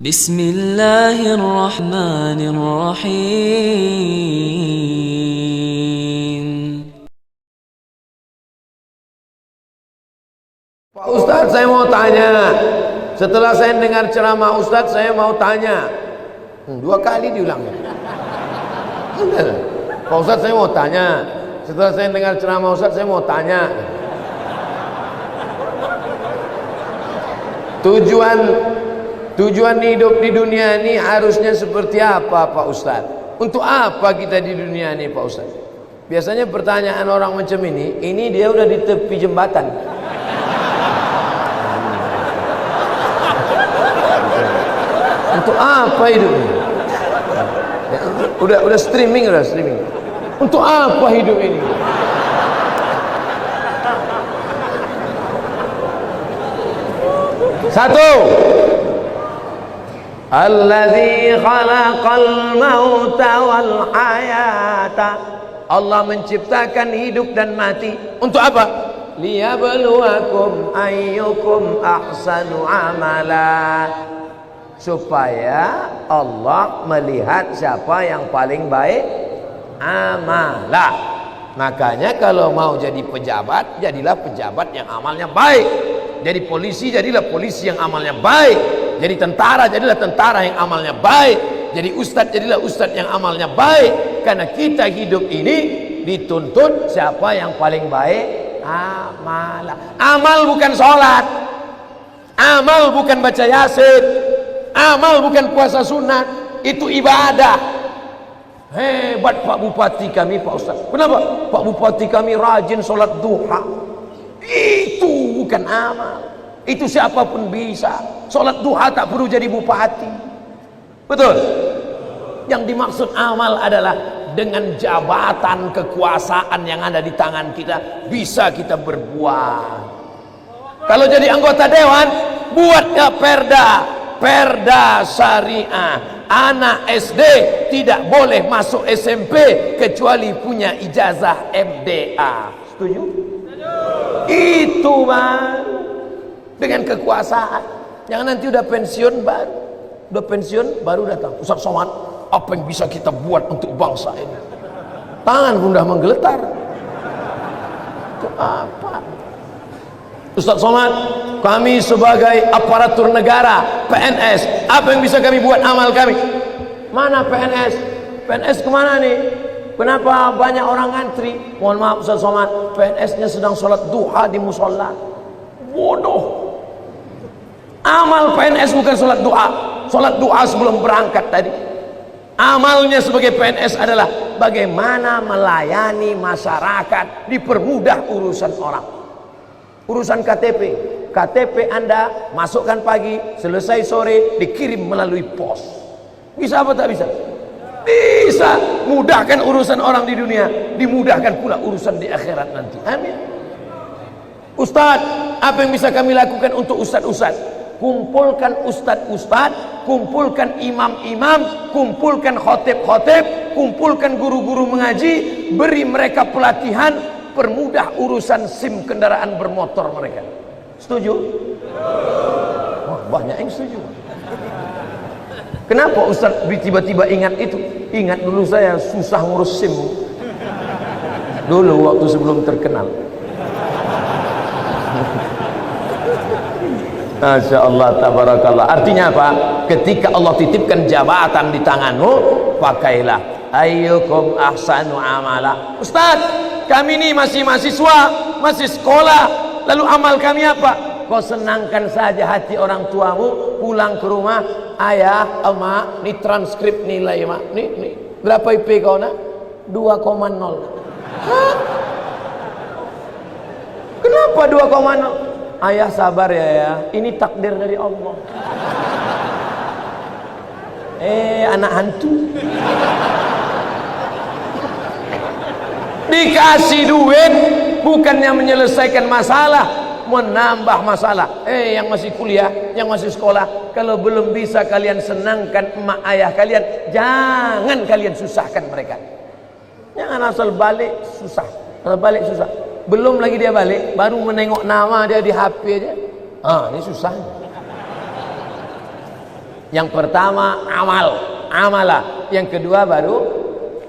Bismillahirrahmanirrahim. Pak Ustadz, saya mau tanya. Setelah saya dengar ceramah Ustadz, saya mau tanya. 2 kali diulangnya. Pak Ustadz, saya mau tanya. Setelah saya dengar ceramah Ustadz, saya mau tanya. Tujuan hidup di dunia ini harusnya seperti apa, Pak Ustadz? Untuk apa kita di dunia ini, Pak Ustadz? Biasanya pertanyaan orang macam ini dia udah di tepi jembatan. Untuk apa hidup ini? Udah streaming. Untuk apa hidup ini? Satu, Alladzi khalaqal mauta wal hayata. Allah menciptakan hidup dan mati. Untuk apa? Liyabluwakum ayyukum ahsanu amala. Supaya Allah melihat siapa yang paling baik amalah. Makanya kalau mau jadi pejabat, jadilah pejabat yang amalnya baik. Jadi polisi, jadilah polisi yang amalnya baik. Jadi tentara, jadilah tentara yang amalnya baik. Jadi ustadz, jadilah ustadz yang amalnya baik. Karena kita hidup ini dituntut siapa yang paling baik amalah. Amal bukan sholat, amal bukan baca yasin, amal bukan puasa sunat. Itu ibadah. Hebat Pak Bupati kami, Pak Ustadz. Kenapa? Pak Bupati kami rajin sholat duha. Itu bukan amal. Itu siapapun bisa. Sholat duha tak perlu jadi bupati. Betul? Yang dimaksud amal adalah dengan jabatan kekuasaan yang ada di tangan kita, bisa kita berbuat. Kalau jadi anggota dewan, buatnya perda syariah. Anak SD tidak boleh masuk SMP kecuali punya ijazah MDA. Setuju? Itu Bang. Dengan kekuasaan. Jangan nanti udah pensiun baru datang. Ustaz Somad, apa yang bisa kita buat untuk bangsa ini? Tangan pun udah menggeletar. Itu apa? Ustaz Somad, kami sebagai aparatur negara, PNS, apa yang bisa kami buat amal kami? Mana PNS? PNS kemana nih? Kenapa banyak orang ngantri? Mohon maaf Ustaz Somad, PNS-nya sedang sholat duha di musola. Bodoh. Amal PNS bukan sholat duha. Sholat duha sebelum berangkat tadi. Amalnya sebagai PNS adalah bagaimana melayani masyarakat, dipermudah urusan orang. Urusan KTP Anda masukkan pagi, selesai sore, dikirim melalui pos. Bisa apa tak bisa? Bisa. Mudahkan urusan orang di dunia, dimudahkan pula urusan di akhirat nanti. Amin. Ustadz, apa yang bisa kami lakukan untuk ustadz-ustadz? Kumpulkan ustadz-ustadz, kumpulkan imam-imam, kumpulkan khotib-khotib, kumpulkan guru-guru mengaji, beri mereka pelatihan, permudah urusan SIM kendaraan bermotor mereka. Setuju? Wah, banyak yang setuju. Kenapa Ustaz tiba-tiba ingat itu? Ingat dulu saya susah ngurus SIM dulu waktu sebelum terkenal. Masya Allah, tabarakallah. Artinya apa? Ketika Allah titipkan jabatan di tanganmu, pakailah. Ayyukum ahsanu amala. Ustaz, kami ini masih mahasiswa, masih sekolah, lalu amal kami apa? Kau senangkan saja hati orang tuamu, pulang ke rumah, ayah, emak, ini transkrip nilai emak, nih, berapa IP kau nak? 2,0. Hah? Kenapa 2,0? Ayah sabar ya, ini takdir dari Allah. Anak hantu. Dikasih duit bukannya menyelesaikan masalah, menambah masalah. Yang masih kuliah, yang masih sekolah, kalau belum bisa kalian senangkan emak ayah kalian, jangan kalian susahkan mereka. Jangan asal balik susah. Belum lagi dia balik, baru menengok nama dia di HP aja. Ini susah. Yang pertama amal, amala. Yang kedua baru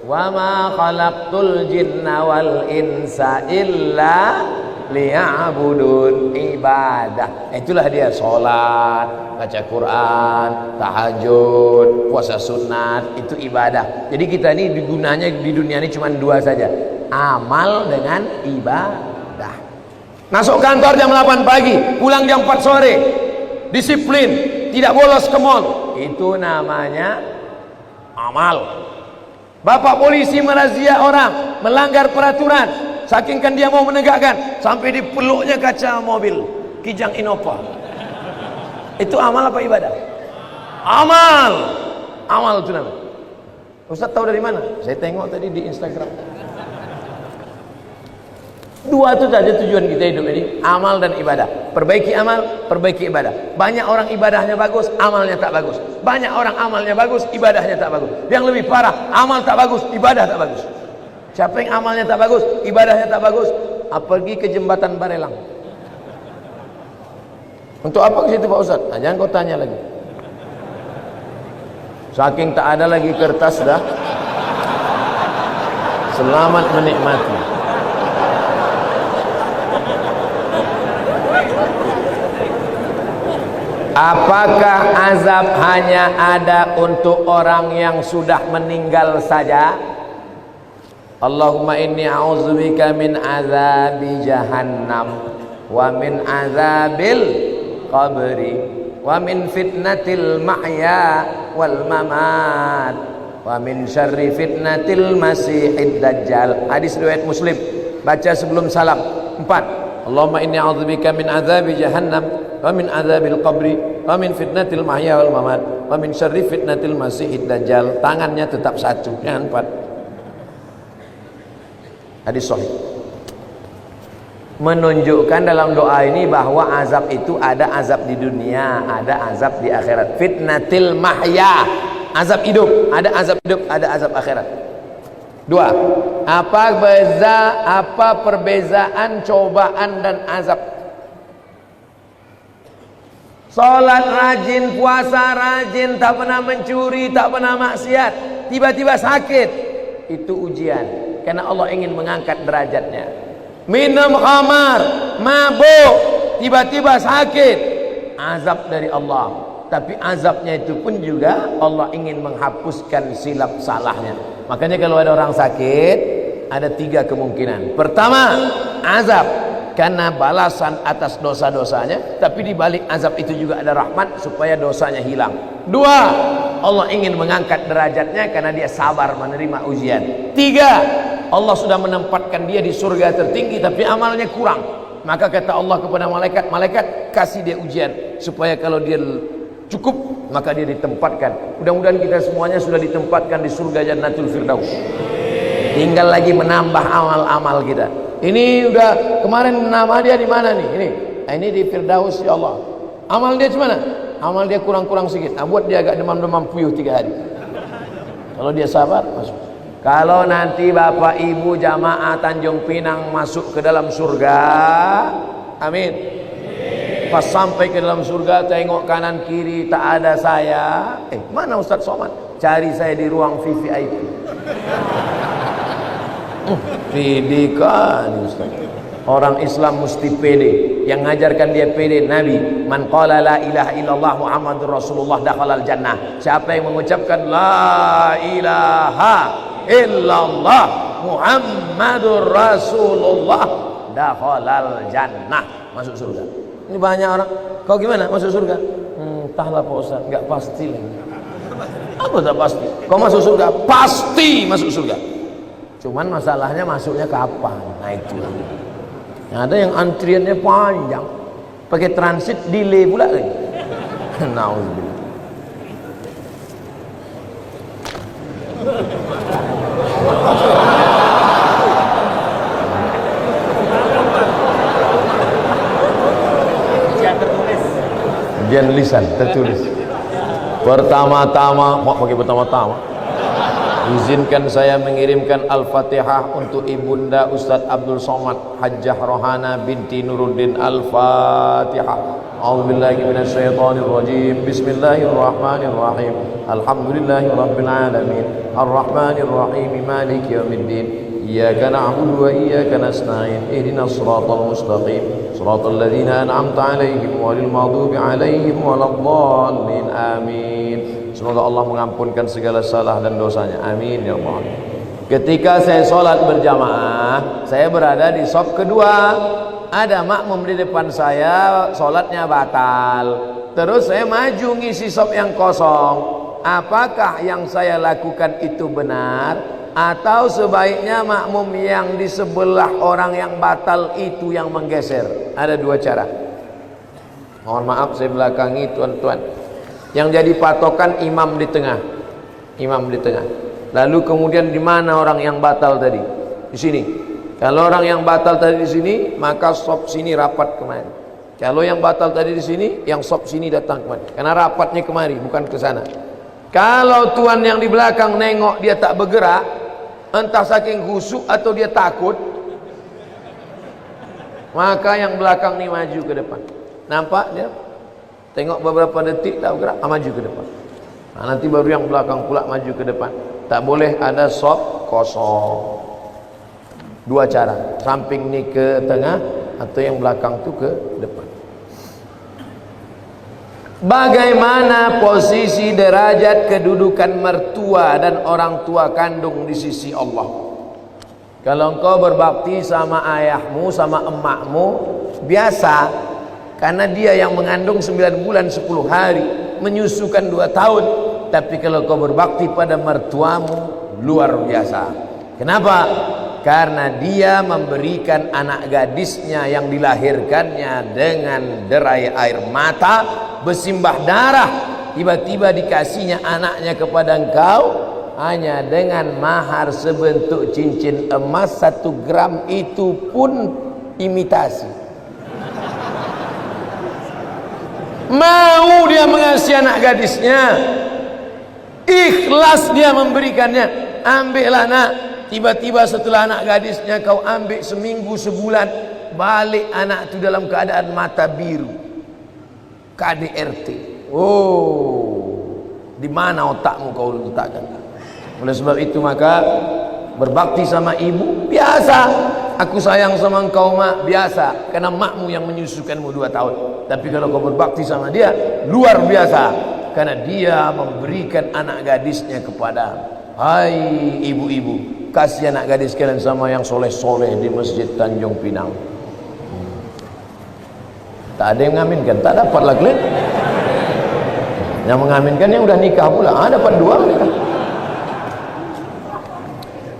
wa ma khalaqtul jinna wal insa illa liya'budun, ibadah. Itulah dia sholat, baca Quran, tahajud, puasa sunat, itu ibadah. Jadi kita ini gunanya di dunia ini cuma dua saja, amal dengan ibadah. Masuk kantor jam 8 pagi, pulang jam 4 sore, disiplin, tidak bolos ke mall, itu namanya amal. Bapak polisi merazia orang melanggar peraturan, saking kan dia mau menegakkan, sampai dipeluknya kaca mobil Kijang Innova. Itu amal apa ibadah? Amal. Amal itu namanya. Ustaz tahu dari mana? Saya tengok tadi di Instagram. Dua itu saja tujuan kita hidup ini, amal dan ibadah. Perbaiki amal, perbaiki ibadah. Banyak orang ibadahnya bagus, amalnya tak bagus. Banyak orang amalnya bagus, ibadahnya tak bagus. Yang lebih parah, amal tak bagus, ibadah tak bagus. Siapa yang amalnya tak bagus, ibadahnya tak bagus, pergi ke jembatan Barelang. Untuk apa ke situ Pak Ustaz? Nah, jangan kau tanya lagi. Saking tak ada lagi kertas dah. Selamat menikmati. Apakah azab hanya ada untuk orang yang sudah meninggal saja? Allahumma inni a'udzubika min azabi jahannam wa min azabil qabri wa min fitnatil mahya wal mamat wa min syarri fitnatil masihid dajjal. Hadis riwayat Muslim. Baca sebelum salam. 4. Allahumma inni a'udzubika min azabi jahannam wa min azabil qabri wa min fitnatil mahya wal mamat wa min syarri fitnatil masihid dajjal. Tangannya tetap satu, jangan 4. Hadis sahih. Menunjukkan dalam doa ini bahwa azab itu ada azab di dunia, ada azab di akhirat. Fitnatil mahya, azab hidup, ada azab hidup, ada azab akhirat. 2. Apa perbezaan cobaan dan azab? Salat rajin, puasa rajin, tak pernah mencuri, tak pernah maksiat, tiba-tiba sakit, itu ujian, karena Allah ingin mengangkat derajatnya. Minum khamar, mabuk, tiba-tiba sakit, azab dari Allah. Tapi azabnya itu pun juga Allah ingin menghapuskan silap salahnya. Makanya kalau ada orang sakit, ada 3 kemungkinan. Pertama, azab karena balasan atas dosa-dosanya, tapi di balik azab itu juga ada rahmat supaya dosanya hilang. 2, Allah ingin mengangkat derajatnya karena dia sabar menerima ujian. 3, Allah sudah menempatkan dia di surga tertinggi tapi amalnya kurang. Maka kata Allah kepada malaikat, malaikat kasih dia ujian supaya kalau dia cukup maka dia ditempatkan. Mudah-mudahan kita semuanya sudah ditempatkan di surga Jannatul Firdaus. Tinggal lagi menambah amal-amal kita. Ini udah kemarin nama dia di mana nih? Ini di Firdaus ya Allah. Amal dia gimana? Amal dia kurang-kurang sedikit. Buat dia agak demam-demam puyuh 3 hari. Kalau dia sabar masuk. Kalau nanti Bapak Ibu jamaah Tanjung Pinang masuk ke dalam surga, amin. Pas sampai ke dalam surga, tengok kanan kiri tak ada saya. Mana Ustaz Somad? Cari saya di ruang VVIP. Pede kan Ustaz. Orang Islam mesti pede. Yang ngajarkan dia pede Nabi. Man qala la ilaha illallah Muhammadur Rasulullah dakhalal jannah. Siapa yang mengucapkan la ilaha illallah Muhammadur Rasulullah dakhalal jannah, masuk surga. Ini banyak orang, kau gimana masuk surga? Entahlah Pak Ustaz, enggak pasti lagi. Apa tak pasti? Kau masuk surga, pasti masuk surga. Cuman masalahnya masuknya kapan? Nah itu. Ada yang antriannya panjang, pakai transit delay pula lagi. Nauzubillah. Ujian lisan tertulis. Pertama-tama, mau pakai pertama-tama. Izinkan saya mengirimkan Al-Fatihah untuk Ibunda Ustadz Abdul Somad Hajjah Rohana binti Nuruddin. Al-Fatihah. A'udzubillahi minasyaitonir rajim. Bismillahirrahmanirrahim. Alhamdulillahirabbil alamin. Arrahmanir rahim. Maliki yaumiddin. Iyyaka na'budu wa iyyaka nasta'in. Ihdinas siratal mustaqim. Siratal ladzina an'amta 'alaihim ghairil maghdubi 'alaihim waladdallin. Amin. Semoga Allah mengampunkan segala salah dan dosanya. Amin ya Allah. Ketika saya sholat berjamaah, saya berada di saf kedua. Ada makmum di depan saya, sholatnya batal. Terus saya maju ngisi saf yang kosong. Apakah yang saya lakukan itu benar? Atau sebaiknya makmum yang di sebelah orang yang batal itu yang menggeser? Ada dua cara. Mohon maaf saya belakangi tuan-tuan. Yang jadi patokan imam di tengah. Imam di tengah. Lalu kemudian di mana orang yang batal tadi? Di sini. Kalau orang yang batal tadi di sini, maka sop sini rapat kemari. Kalau yang batal tadi di sini, yang sop sini datang kemari. Karena rapatnya kemari, bukan ke sana. Kalau tuan yang di belakang nengok dia tak bergerak, entah saking khusyuk atau dia takut, maka yang belakang ni maju ke depan. Nampak dia? Tengok beberapa detik tak bergerak, maju ke depan. Nah, nanti baru yang belakang pula maju ke depan. Tak boleh ada sop kosong. Dua cara, samping ni ke tengah atau yang belakang tu ke depan. Bagaimana posisi derajat kedudukan mertua dan orang tua kandung di sisi Allah? Kalau engkau berbakti sama ayahmu, sama emakmu, biasa, karena dia yang mengandung 9 bulan 10 hari, menyusukan 2 tahun. Tapi kalau kau berbakti pada mertuamu, luar biasa. Kenapa? Karena dia memberikan anak gadisnya yang dilahirkannya dengan derai air mata, bersimbah darah, tiba-tiba dikasihnya anaknya kepada engkau hanya dengan mahar sebentuk cincin emas 1 gram, itu pun imitasi. Mau dia mengasihi anak gadisnya, ikhlas dia memberikannya. Ambillah nak. Tiba-tiba setelah anak gadisnya kau ambil seminggu sebulan, balik anak itu dalam keadaan mata biru, KDRT. Oh, di mana otakmu kau letakkan? Oleh sebab itu maka berbakti sama ibu biasa. Aku sayang sama engkau mak, biasa, karena makmu yang menyusukanmu 2 tahun. Tapi kalau kau berbakti sama dia, luar biasa, karena dia memberikan anak gadisnya kepada. Hai ibu-ibu, kasih anak gadis kalian sama yang soleh-soleh di Masjid Tanjung Pinang. Tak ada yang mengaminkan, tak dapat lah kalian. Yang mengaminkan yang udah nikah pula, dapat 2 nikah.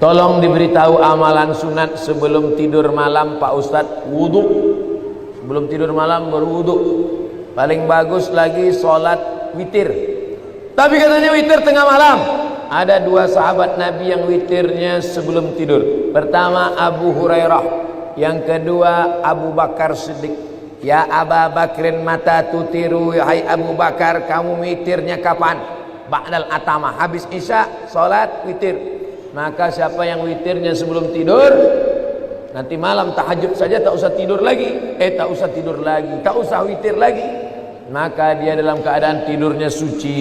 Tolong diberitahu amalan sunat sebelum tidur malam Pak Ustadz. Wudhu. Sebelum tidur malam berwudhu. Paling bagus lagi sholat witir. Tapi katanya witir tengah malam. Ada 2 sahabat Nabi yang witirnya sebelum tidur. Pertama Abu Hurairah, yang kedua Abu Bakar Siddiq. Ya Aba Bakrin mata tutiru, hai Abu Bakar, kamu witirnya kapan? Ba'dal atama, habis isya salat witir. Maka siapa yang witirnya sebelum tidur, nanti malam tahajud saja tak usah tidur lagi. Tak usah tidur lagi, tak usah witir lagi. Maka dia dalam keadaan tidurnya suci.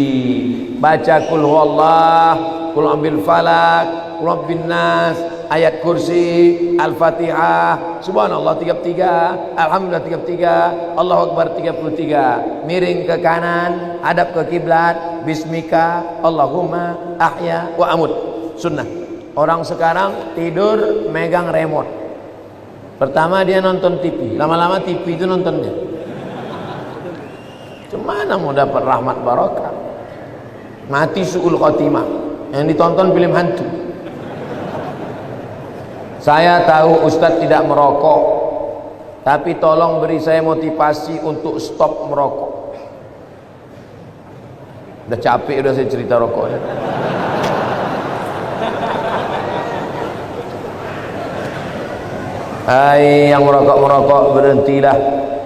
Baca kul huwallah, kul ambil falak, kul rabbin nas, ayat kursi, al-fatihah, subhanallah 33, alhamdulillah 33, Allahu akbar 33. Miring ke kanan, hadap ke kiblat, bismika Allahumma ahya wa amut. Sunnah. Orang sekarang tidur megang remote. Pertama dia nonton TV, lama-lama TV itu nontonnya. Cemana mau dapat rahmat barokah? Mati su'ul khotimah. Yang ditonton film hantu. Saya tahu Ustadz tidak merokok, tapi tolong beri saya motivasi untuk stop merokok. Udah capek udah saya cerita rokoknya. Hai yang merokok berhentilah.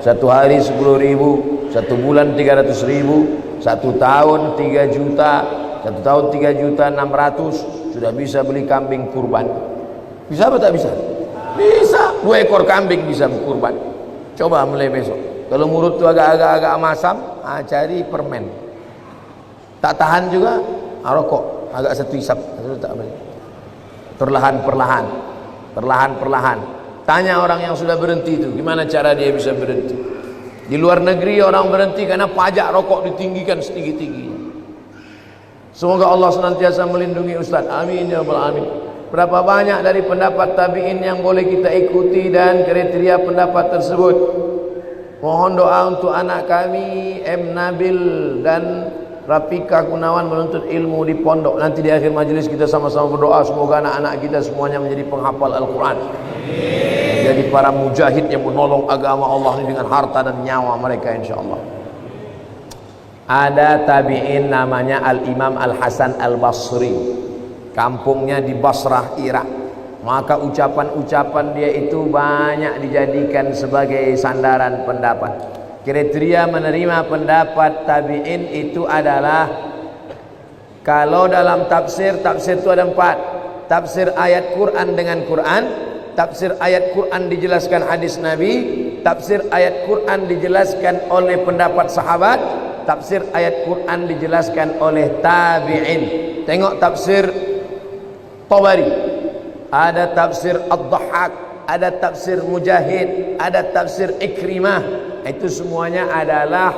1 hari 10.000, 1 bulan 300.000. 1 tahun 3 juta, 1 tahun 3.600.000 sudah bisa beli kambing kurban. Bisa apa tak bisa? Bisa. 2 ekor kambing bisa kurban. Coba mulai besok. Kalau mulut tu agak-agak masam, cari permen. Tak tahan juga, rokok. Agak 1 isap. Tak boleh. Perlahan-perlahan. Perlahan-perlahan. Tanya orang yang sudah berhenti itu, gimana cara dia bisa berhenti. Di luar negeri orang berhenti karena pajak rokok ditinggikan setinggi-tingginya. Semoga Allah senantiasa melindungi Ustaz. Amin ya rabbal alamin. Berapa banyak dari pendapat tabi'in yang boleh kita ikuti dan kriteria pendapat tersebut. Mohon doa untuk anak kami M. Nabil dan Rafika Gunawan menuntut ilmu di pondok. Nanti di akhir majlis kita sama-sama berdoa semoga anak-anak kita semuanya menjadi penghafal Al-Quran, jadi para mujahid yang menolong agama Allah ini dengan harta dan nyawa mereka insyaAllah. Ada tabi'in namanya Al-Imam Al-Hasan Al-Basri, kampungnya di Basrah, Irak. Maka ucapan-ucapan dia itu banyak dijadikan sebagai sandaran pendapat. Kriteria menerima pendapat tabi'in itu adalah, kalau dalam tafsir itu ada 4. Tafsir ayat Quran dengan Quran, tafsir ayat Quran dijelaskan hadis Nabi, tafsir ayat Quran dijelaskan oleh pendapat sahabat, tafsir ayat Quran dijelaskan oleh tabi'in. Tengok tafsir Tabari, ada tafsir Ad-Dhahhak, ada tafsir Mujahid, ada tafsir Ikrimah. Itu semuanya adalah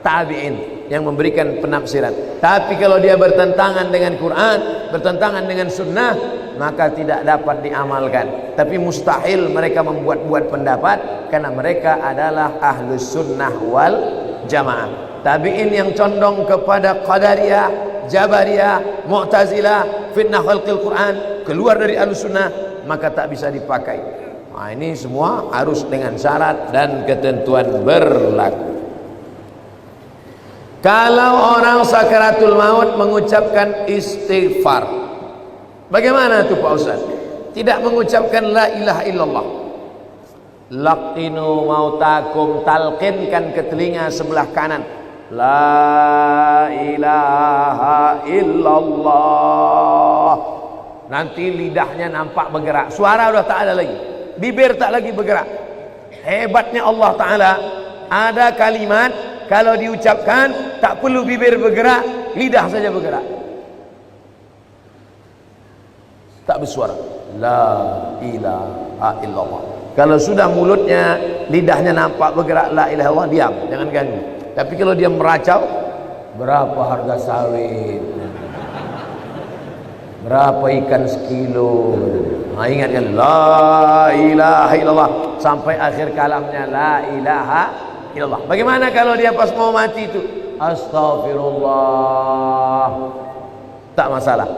tabi'in yang memberikan penafsiran. Tapi kalau dia bertentangan dengan Quran, bertentangan dengan sunnah, maka tidak dapat diamalkan. Tapi mustahil mereka membuat-buat pendapat, karena mereka adalah ahlus sunnah wal jamaah. Tabi'in yang condong kepada Qadariyah, Jabariyah, Mu'tazilah, fitnah khalqil Quran, keluar dari ahlus sunnah, maka tak bisa dipakai. Nah, ini semua harus dengan syarat dan ketentuan berlaku. Kalau orang sakaratul maut mengucapkan istighfar, bagaimana itu Pak Ustaz? Tidak mengucapkan la ilaha illallah. Laqinu mautakum, talqinkan ke telinga sebelah kanan, la ilaha illallah. Nanti lidahnya nampak bergerak, suara udah tak ada lagi, bibir tak lagi bergerak. Hebatnya Allah Ta'ala, ada kalimat kalau diucapkan tak perlu bibir bergerak, lidah saja bergerak, tak bersuara, la ilaha illallah. Kalau sudah mulutnya, lidahnya nampak bergerak la ilaha illallah, diam, jangan ganggu. Tapi kalau dia meracau, berapa harga sawit, berapa ikan sekilo, nah, ingatkan la ilaha illallah sampai akhir kalamnya, la ilaha illallah. Bagaimana kalau dia pas mau mati itu astaghfirullah, tak masalah,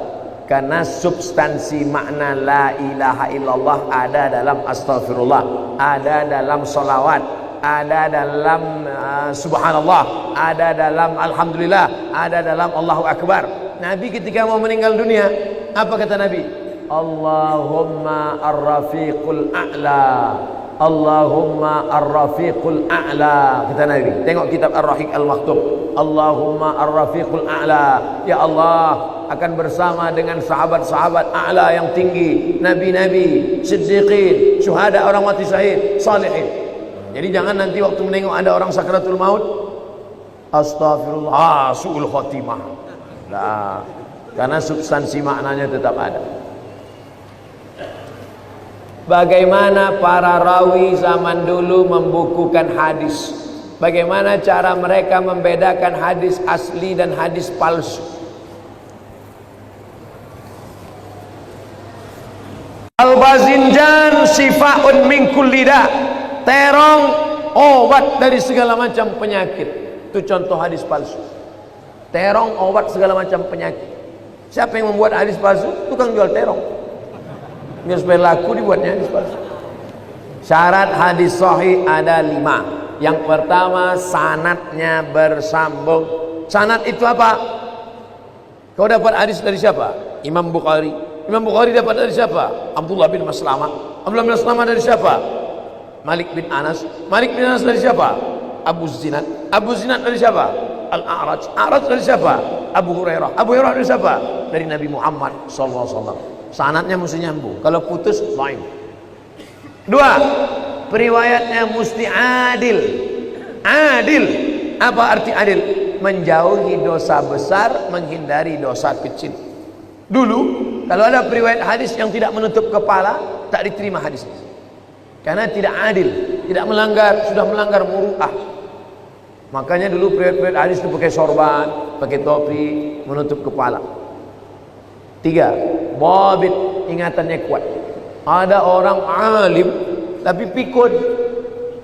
karena substansi makna la ilaha illallah ada dalam astaghfirullah, ada dalam salawat, ada dalam subhanallah, ada dalam alhamdulillah, ada dalam Allahu Akbar. Nabi ketika mau meninggal dunia, apa kata Nabi? Allahumma ar-rafiqul a'la, Allahumma ar-rafiqul a'la, kata Nabi. Tengok kitab Ar-Rahiq Al-Maktum. Allahumma ar-rafiqul a'la, ya Allah akan bersama dengan sahabat-sahabat a'la yang tinggi, nabi-nabi, siddiqin, syuhada, orang mati syahid, salihin. Jadi jangan nanti waktu menengok ada orang sakratul maut, astaghfirullah, su'ul khotimah. Nah, karena substansi maknanya tetap ada. Bagaimana para rawi zaman dulu membukukan hadis? Bagaimana cara mereka membedakan hadis asli dan hadis palsu? Al-bazinjan shifaun min kulli da. Terong obat dari segala macam penyakit. Itu contoh hadis palsu. Terong obat segala macam penyakit. Siapa yang membuat hadis palsu? Tukang jual terong. Biar supaya laku dibuatnya hadis palsu. Syarat hadis sahih ada 5. Yang pertama, sanadnya bersambung. Sanad itu apa? Kau dapat hadis dari siapa? Imam Bukhari. Imam Bukhari dapat dari siapa? Abdullah bin Maslamah. Abdullah bin Maslamah dari siapa? Malik bin Anas. Malik bin Anas dari siapa? Abu Zinad. Abu Zinad dari siapa? Al-A'raj. A'raj dari siapa? Abu Hurairah. Abu Hurairah dari siapa? Dari Nabi Muhammad SAW. Sanadnya mesti nyambung. Kalau putus, lain. Dua, periwayatnya mesti adil. Adil. Apa arti adil? Menjauhi dosa besar, menghindari dosa kecil. Dulu, kalau ada periwayat hadis yang tidak menutup kepala, tak diterima hadisnya. Karena tidak adil, tidak melanggar, sudah melanggar muru'ah. Makanya dulu periwayat hadis itu pakai sorban, pakai topi, menutup kepala. Tiga, babit, ingatannya kuat. Ada orang alim tapi pikun,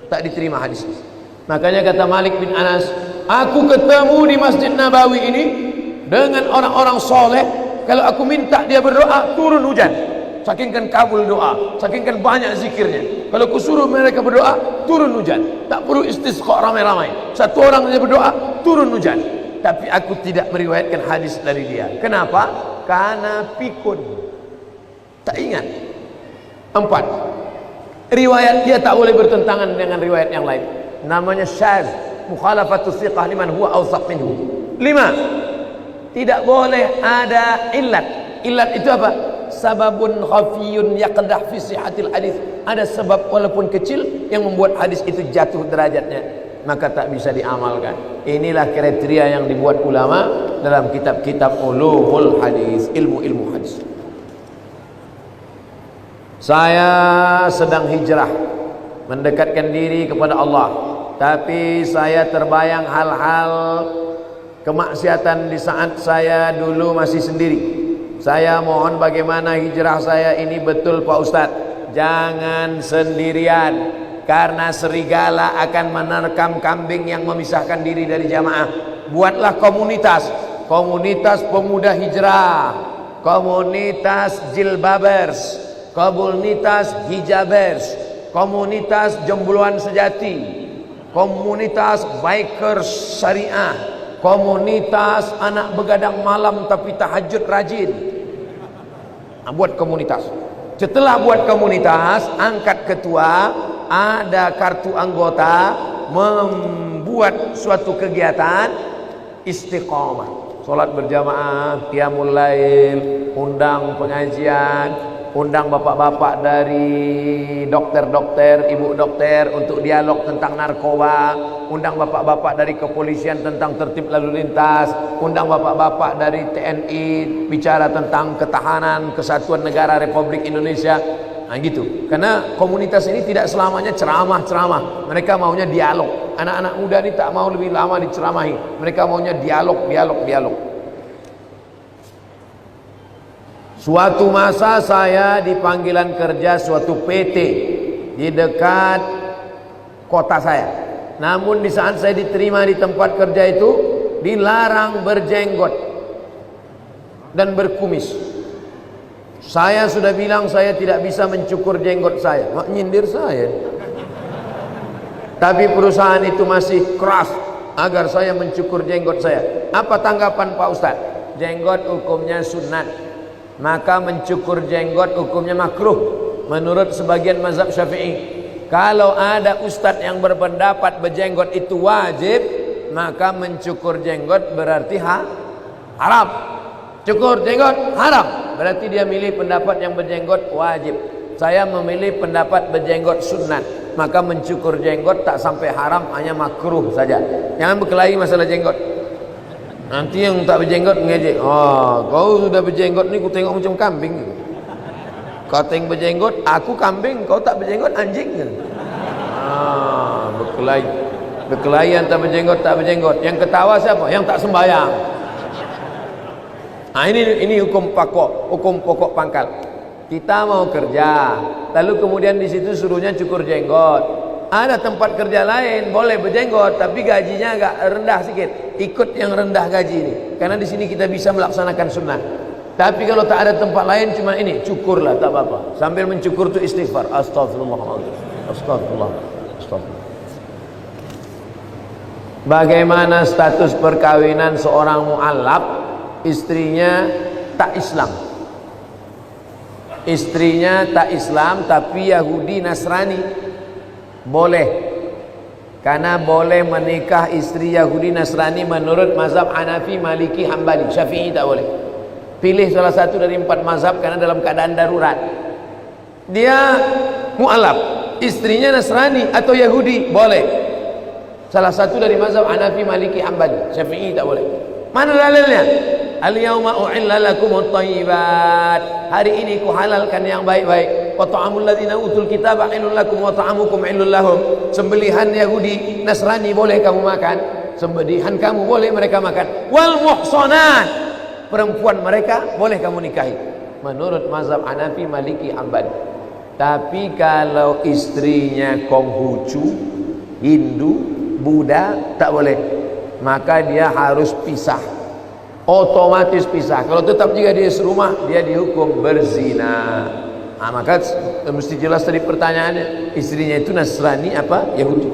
tak diterima hadisnya. Makanya kata Malik bin Anas, aku ketemu di Masjid Nabawi ini dengan orang-orang soleh. Kalau aku minta dia berdoa, turun hujan. Saking kan kabul doa, saking kan banyak zikirnya. Kalau aku suruh mereka berdoa, turun hujan. Tak perlu istisqa ramai-ramai. Satu orang saja berdoa, turun hujan. Tapi aku tidak meriwayatkan hadis dari dia. Kenapa? Karena pikun, tak ingat. Empat, riwayat dia tak boleh bertentangan dengan riwayat yang lain. Namanya syaz, mukhalafatus thiqah liman huwa awsaq minhu. Lima, tidak boleh ada illat. Illat itu apa? Sababun khafiyun yaqdah fi sihhatil hadis. Ada sebab walaupun kecil yang membuat hadis itu jatuh derajatnya, maka tak bisa diamalkan. Inilah kriteria yang dibuat ulama dalam kitab-kitab ulumul hadis, ilmu-ilmu hadis. Saya sedang hijrah mendekatkan diri kepada Allah, tapi saya terbayang hal-hal kemaksiatan di saat saya dulu masih sendiri. Saya mohon bagaimana hijrah saya ini betul Pak Ustadz. Jangan sendirian, karena serigala akan menerkam kambing yang memisahkan diri dari jamaah. Buatlah komunitas, komunitas pemuda hijrah, komunitas jilbabers, komunitas hijabers, komunitas jembuluan sejati, komunitas bikers syariah, komunitas anak begadang malam tapi tahajud rajin. Buat komunitas. Setelah buat komunitas, angkat ketua, ada kartu anggota, membuat suatu kegiatan istiqomah, sholat berjamaah, qiyamul lail, undang pengajian, undang bapak-bapak dari dokter-dokter, ibu dokter untuk dialog tentang narkoba, undang bapak-bapak dari kepolisian tentang tertib lalu lintas, undang bapak-bapak dari TNI bicara tentang ketahanan kesatuan negara Republik Indonesia. Nah gitu. Karena komunitas ini tidak selamanya ceramah-ceramah. Mereka maunya dialog. Anak-anak muda ini tak mau lebih lama diceramahi. Mereka maunya dialog. Suatu masa saya di panggilan kerja suatu PT di dekat kota saya. Namun di saat saya diterima di tempat kerja itu, dilarang berjenggot dan berkumis. Saya sudah bilang saya tidak bisa mencukur jenggot saya. Mak nyindir saya. Tapi perusahaan itu masih keras agar saya mencukur jenggot saya. Apa tanggapan Pak Ustadz? Jenggot hukumnya sunat, maka mencukur jenggot hukumnya makruh menurut sebagian mazhab Syafi'i. Kalau ada ustadz yang berpendapat berjenggot itu wajib, maka mencukur jenggot berarti haram. Cukur jenggot haram, berarti dia milih pendapat yang berjenggot wajib. Saya memilih pendapat berjenggot sunat, maka mencukur jenggot tak sampai haram, hanya makruh saja. Jangan berkelahi masalah jenggot. Nanti yang tak berjenggot mengejek, oh kau sudah berjenggot ni, ku tengok macam kambing. Kau tengok berjenggot, aku kambing, kau tak berjenggot, anjing. Berkelahi. Berkelahi antara berjenggot tak berjenggot. Yang ketawa siapa? Yang tak sembahyang. Nah ini hukum pokok pangkal. Kita mau kerja, lalu kemudian di situ suruhnya cukur jenggot. Ada tempat kerja lain boleh berjenggot, tapi gajinya agak rendah sedikit. Ikut yang rendah gaji ini, karena di sini kita bisa melaksanakan sunnah. Tapi kalau tak ada tempat lain, cuma ini, cukurlah, tak apa-apa. Sambil mencukur itu istighfar, astagfirullahaladzim, astagfirullah, astagfirullah. Bagaimana status perkawinan seorang mu'allaf, istrinya tak Islam? Istrinya tak Islam tapi Yahudi Nasrani, boleh. Karena boleh menikah istri Yahudi Nasrani menurut mazhab Hanafi, Maliki, Hambali. Syafi'i tak boleh. Pilih salah satu dari 4 mazhab karena dalam keadaan darurat. Dia mu'alaf, istrinya Nasrani atau Yahudi, boleh. Salah satu dari mazhab Hanafi, Maliki, Hambali. Syafi'i tak boleh. Mana dalilnya? Al-yawma uhilla lakumut thayyibat. Hari ini ku halalkan yang baik-baik. Wa ta'amul ladzina utul kitaba halal lakum wa ta'amukum halal lahum. Sembelihan Yahudi, Nasrani boleh kamu makan. Sembelihan kamu boleh mereka makan. Wal muhsanat, perempuan mereka boleh kamu nikahi. Menurut mazhab Hanafi, Maliki, Hambali. Tapi kalau istrinya Konghucu, Hindu, Buddha, tak boleh. Maka dia harus pisah. Otomatis pisah. Kalau tetap juga dia serumah, dia dihukum berzina. Nah, maka mesti jelas tadi pertanyaannya, istrinya itu Nasrani apa Yahudi.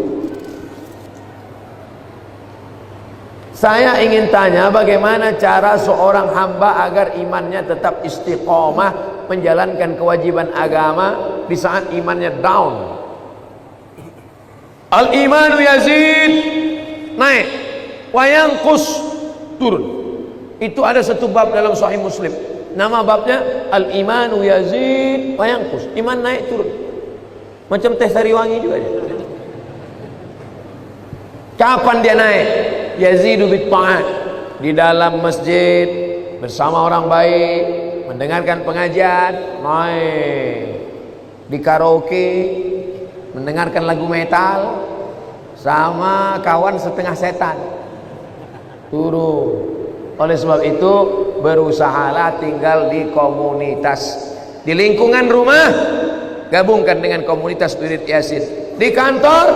Saya ingin tanya, bagaimana cara seorang hamba agar imannya tetap istiqomah menjalankan kewajiban agama di saat imannya down. Al-imanu yazid, naik, wa yanqus, turun. Itu ada satu bab dalam Sahih Muslim. Nama babnya Al-imanu yazid wa yanqus. Iman naik turun. Macam teh sariwangi juga dia. Kapan dia naik? Yazidu bit ta'at. Di dalam masjid bersama orang baik, mendengarkan pengajian, naik. Di karaoke mendengarkan lagu metal sama kawan setengah setan, turun. Oleh sebab itu berusahalah tinggal di komunitas. Di lingkungan rumah gabungkan dengan komunitas wirid yasin. Di kantor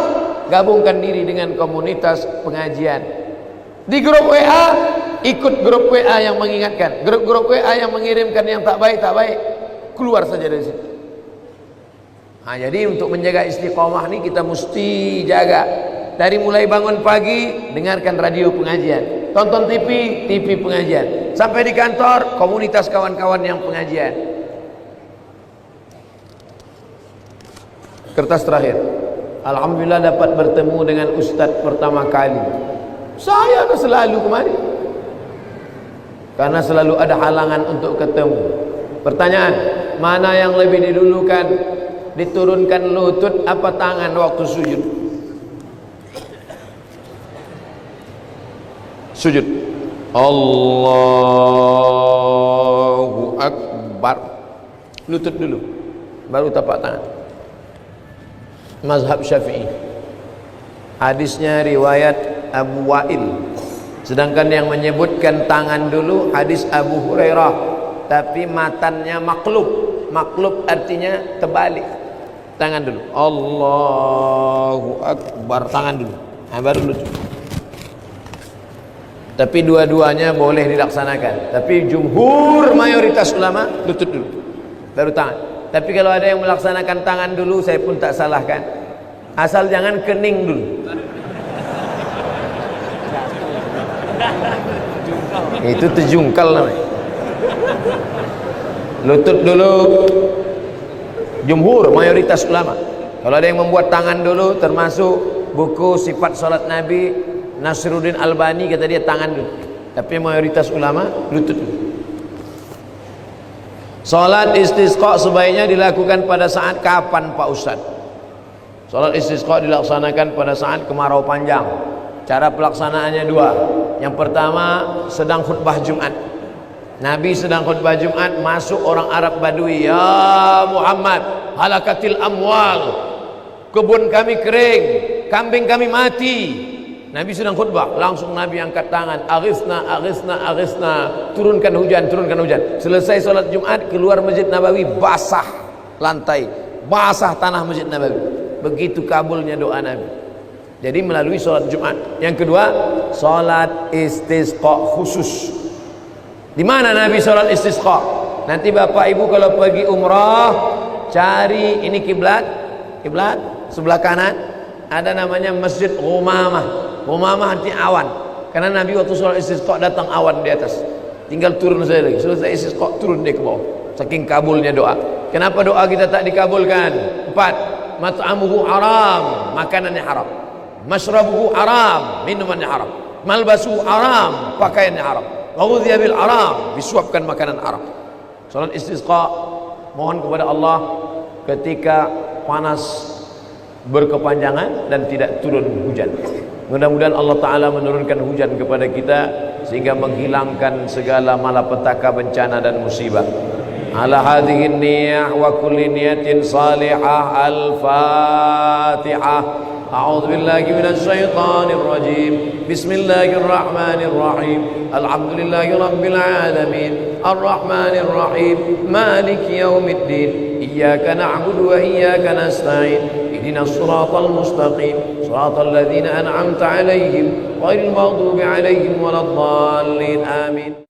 gabungkan diri dengan komunitas pengajian. Di grup WA ikut grup WA yang mengingatkan. Grup WA yang mengirimkan yang tak baik, keluar saja dari situ. Nah, jadi untuk menjaga istiqomah ini kita mesti jaga. Dari mulai bangun pagi dengarkan radio pengajian, tonton TV pengajian, sampai di kantor komunitas kawan-kawan yang pengajian. Kertas terakhir. Alhamdulillah dapat bertemu dengan Ustadz pertama kali. Saya kan selalu kemari karena selalu ada halangan untuk ketemu. Pertanyaan, mana yang lebih didulukan, diturunkan lutut apa tangan waktu sujud? Sujud. Allahu Akbar, lutut dulu baru tapak tangan. Mazhab Syafi'i. Hadisnya riwayat Abu Wa'il. Sedangkan yang menyebutkan tangan dulu hadis Abu Hurairah, tapi matannya maklub. Maklub artinya terbalik. Tangan dulu. Allahu Akbar, tangan dulu. Nah, baru lutut. Tapi dua-duanya boleh dilaksanakan. Tapi jumhur mayoritas ulama lutut dulu, baru tangan. Tapi kalau ada yang melaksanakan tangan dulu, saya pun tak salahkan. Asal jangan kening dulu. Itu terjungkal namanya. Lutut dulu. Jumhur mayoritas ulama. Kalau ada yang membuat tangan dulu, termasuk buku Sifat Salat Nabi Nasruddin Albani, kata dia tangan dulu. Tapi mayoritas ulama lutut dulu. Salat istisqa sebaiknya dilakukan pada saat kapan Pak Ustaz? Salat istisqa dilaksanakan pada saat kemarau panjang. Cara pelaksanaannya dua. Yang pertama, sedang khutbah Jumat. Nabi sedang khutbah Jumat, masuk orang Arab Badui. Ya Muhammad, halakatil amwal, kebun kami kering, kambing kami mati. Nabi sedang khutbah, langsung Nabi angkat tangan, aghithna, aghithna, aghithna, turunkan hujan, turunkan hujan. Selesai sholat Jumat, keluar Masjid Nabawi, basah lantai, basah tanah Masjid Nabawi. Begitu kabulnya doa Nabi. Jadi melalui sholat Jumat. Yang kedua, sholat istisqa khusus. Di mana Nabi sholat istisqa? Nanti Bapak Ibu kalau pergi umrah, cari ini kiblat sebelah kanan ada namanya Masjid Ghumamah. Ghumamah artinya awan. Karena Nabi waktu sholat istisqa datang awan di atas. Tinggal turun saja lagi. Selesai istisqa turun dia ke bawah. Saking kabulnya doa. Kenapa doa kita tak dikabulkan? 4. Mat'amuhu haram, makanannya haram. Mashrabuhu haram, minumannya haram. Malbasuhu haram, pakaiannya haram. Wa ghudhiya bil haram, disuapkan makanan haram. Salat istisqa, mohon kepada Allah ketika panas berkepanjangan dan tidak turun hujan. Mudah-mudahan Allah Ta'ala menurunkan hujan kepada kita sehingga menghilangkan segala malapetaka, bencana dan musibah. Ala hadhihi niyah wa kulli niyatin salihah. Al-Fatihah. أعوذ بالله من الشيطان الرجيم بسم الله الرحمن الرحيم الحمد لله رب العالمين الرحمن الرحيم مالك يوم الدين إياك نعبد وإياك نستعين اهدنا الصراط المستقيم صراط الذين أنعمت عليهم غير المغضوب عليهم ولا الضالين آمين.